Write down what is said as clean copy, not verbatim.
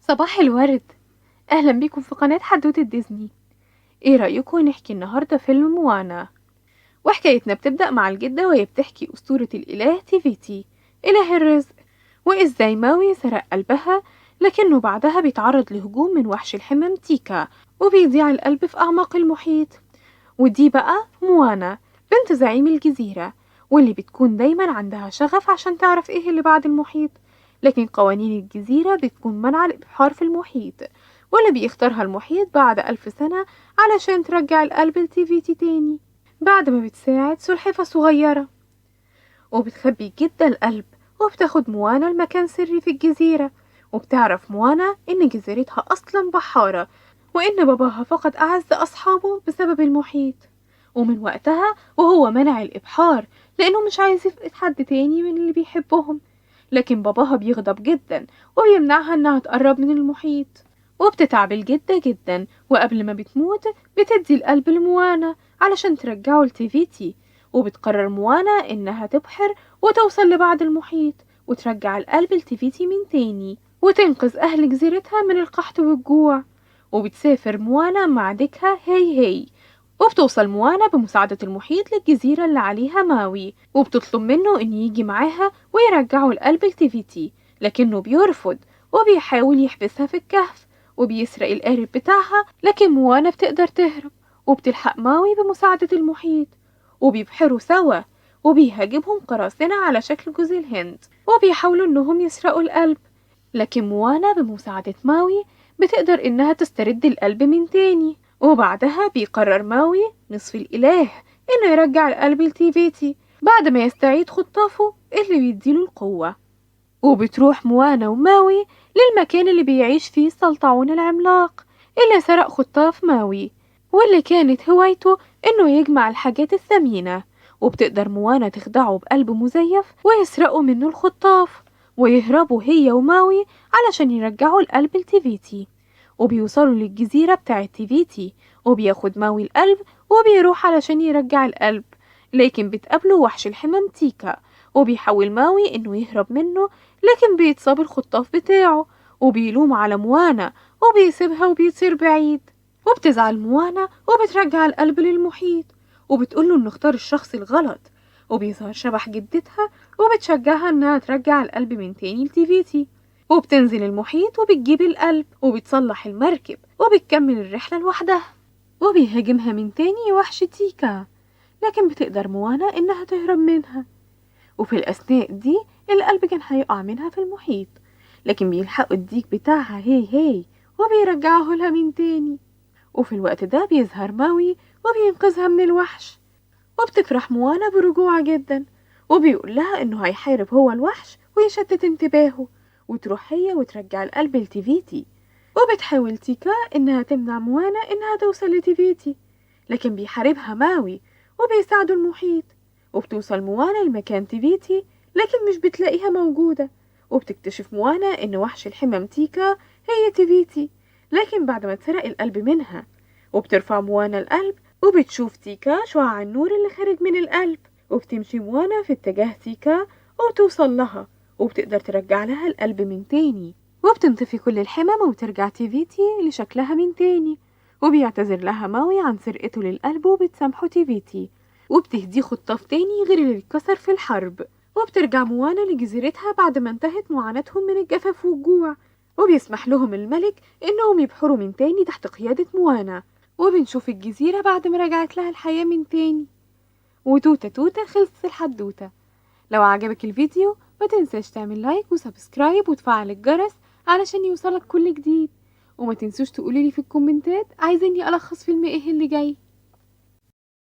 صباح الورد. أهلا بيكم في قناة حدوتة ديزني. ايه رأيكم نحكي النهاردة فيلم موانا؟ وحكايتنا بتبدأ مع الجدة وهي بتحكي أسطورة الإله تيفيتي، إله الرزق، وإزاي ماوي سرق قلبها، لكنه بعدها بيتعرض لهجوم من وحش الحمم تيكا وبيضيع القلب في أعماق المحيط. ودي بقى موانا، بنت زعيم الجزيرة، واللي بتكون دايما عندها شغف عشان تعرف ايه اللي بعد المحيط. لكن قوانين الجزيرة بتكون منع الإبحار في المحيط، واللي بيختارها المحيط بعد 1000 سنة علشان ترجع القلب لتيفيتي تاني، بعد ما بتساعد سلحفة صغيرة. وبتخبي جدا القلب، وبتاخد موانا لمكان سري في الجزيرة. وبتعرف موانا إن جزيرتها أصلا بحارة، وإن باباها فقد أعز أصحابه بسبب المحيط. ومن وقتها وهو منع الإبحار، لأنه مش عايز يفقد حد تاني من اللي بيحبهم. لكن باباها بيغضب جدا وبيمنعها إنها تقرب من المحيط. وبتتعب الجدة جدا، وقبل ما بتموت بتدي القلب لموانا علشان ترجعه لتيفيتي. وبتقرر موانا إنها تبحر وتوصل لبعد المحيط، وترجع القلب لتيفيتي من تاني، وتنقذ أهل جزيرتها من القحط والجوع. وبتسافر موانا مع ديكها هي، وبتوصل موانا بمساعدة المحيط للجزيرة اللي عليها ماوي، وبتطلب منه إن يجي معاها ويرجعوا القلب لتيفيتي، لكنه بيرفض وبيحاول يحبسها في الكهف وبيسرق القارب بتاعها. لكن موانا بتقدر تهرب، وبتلحق ماوي بمساعدة المحيط، وبيبحروا سوا، وبيهاجمهم قراصنة على شكل جوز الهند وبيحاولوا إنهم يسرقوا القلب. لكن موانا بمساعدة ماوي بتقدر إنها تسترد القلب من تاني. وبعدها بيقرر ماوي نصف الإله إنه يرجع القلب لتيفيتي بعد ما يستعيد خطافه اللي بيديله القوة. وبتروح موانا وماوي للمكان اللي بيعيش فيه السلطعون العملاق اللي سرق خطاف ماوي، واللي كانت هوايته إنه يجمع الحاجات الثمينة. وبتقدر موانا تخدعه بقلب مزيف ويسرقوا منه الخطاف، ويهربوا هي وماوي علشان يرجعوا القلب لتيفيتي. وبيوصلوا للجزيرة بتاعة تيفيتي، وبياخد ماوي القلب وبيروح علشان يرجع القلب. لكن بتقابله وحش الحمام تيكا، وبيحاول ماوي إنه يهرب منه، لكن بيتصاب الخطاف بتاعه وبيلوم على موانا وبيسيبها وبيطير بعيد. وبتزعل موانا وبترجع القلب للمحيط، وبتقوله إنه اختار الشخص الغلط. وبيظهر شبح جدتها وبتشجعها إنها ترجع القلب من تاني لتيفيتي. وبتنزل المحيط وبتجيب القلب وبتصلح المركب وبتكمل الرحلة لوحدها. وبيهاجمها من تاني وحش تيكا، لكن بتقدر موانا إنها تهرب منها. وفي الأثناء دي القلب كان هيقع منها في المحيط، لكن بيلحقوا الديك بتاعها هي وبيرجعه لها من تاني. وفي الوقت ده بيظهر ماوي وبينقذها من الوحش. وبتفرح موانا برجوعها جدا، وبيقول لها انه هيحارب هو الوحش ويشتت انتباهه، وتروح هي وترجع القلب لتيفيتي. وبتحاول تيكا انها تمنع موانا انها توصل لتيفيتي، لكن بيحاربها ماوي وبيساعدوا المحيط. وبتوصل موانا لمكان تيفيتي، لكن مش بتلاقيها موجودة. وبتكتشف موانا ان وحش الحمم تيكا هي تيفيتي، لكن بعد ما اتسرق القلب منها. وبترفع موانا القلب وبتشوف تيكا شعاع النور اللي خارج من القلب، وبتمشي موانا في اتجاه تيكا وبتوصل لها، وبتقدر ترجع لها القلب من تاني. وبتنطفي كل الحمم وترجع تيفيتي لشكلها من تاني. وبيعتذر لها ماوي عن سرقته للقلب وبتسامحه تيفيتي، وبتهديه خطاف تاني غير اللي اتكسر في الحرب. وبترجع موانا لجزيرتها بعد ما انتهت معاناتهم من الجفاف والجوع، وبيسمح لهم الملك انهم يبحروا من تاني تحت قيادة موانا. وبنشوف الجزيرة بعد ما رجعت لها الحياة من تاني. وتوتة توتة خلصت الحدوتة. لو عجبك الفيديو ما تنساش تعمل لايك وسبسكرايب وتفعل الجرس علشان يوصلك كل جديد. وما تنسوش تقولي لي في الكومنتات عايزيني ألخص فيلم ايه اللي جاي.